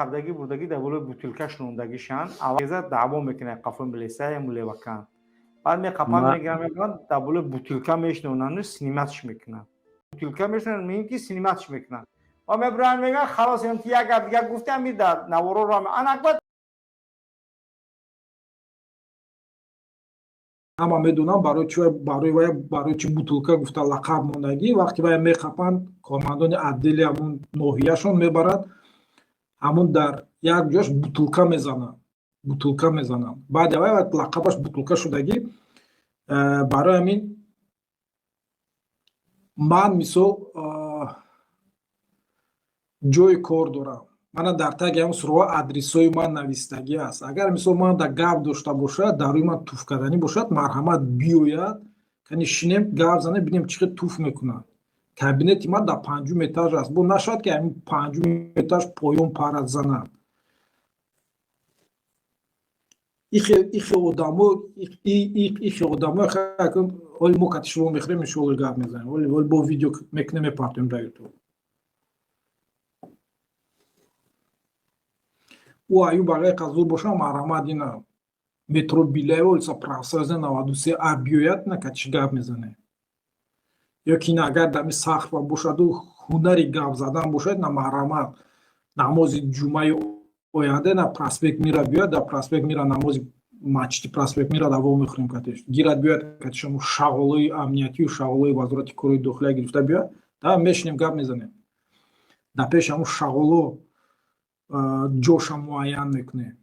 қабдаги бурдаги дар болои бутилка шунондагишан аваза даъво мекунад қафо милисия ям левакан баъд меқапан мегирам мекунад дар болои бутилка мешунонанд сниматш мекунад бутилка мешунонанд меин ки сниматш мекунад ва мебуранд мегӯянд халос ин як гап дигар гуфтам мида навороро анакбат ама медонам барои чи бутилка гуфта лақаб мондагӣ вақти вая меқапанд кормандони отдели ҳамун ноҳияшон мебаранд ҳамун дар як ҷош бутилка мезананд баъд вай лақабаш бутилка шудагӣ барои ҳамин ман мисол ҷои кор дорам мана дар таги ҳамун суроға адресҳои ман навистагӣ аст агар мисол ман дар гап дошта бошад дар рӯи ман туф карданӣ бошад марҳамат биёяд кани шинем гап занем бинем чӣ қадр туф мекунад кабинети ман дар 5 этаж аст бо нашавад ки ҳамин 5 этаж поён парад занад ихе одамо оли мо катишро мехӯрем иншоалло гап мезанем оли бо видео мекунем мепартоем дар ютуб ӯ аюб агар қазур бошам марҳамат ина метро билаево лиса правсаза 93 а биёяд на катиш гап мезанем ё ки ина агар дами сахфа бошаду ҳунари гап задан бошад на марҳамат намози ҷумъаи оянда на проспект мира биёяд дар проспект мира намози масҷиди проспект мира дар во мехӯрем катиш гирад биёяд катиш ҳамун шағолои амниятию шағолои вазорати кори дохилия гирифта биёяд да мешинем гап мезанем дар пеш ҳамун шағоло ҷоша муайян мекунем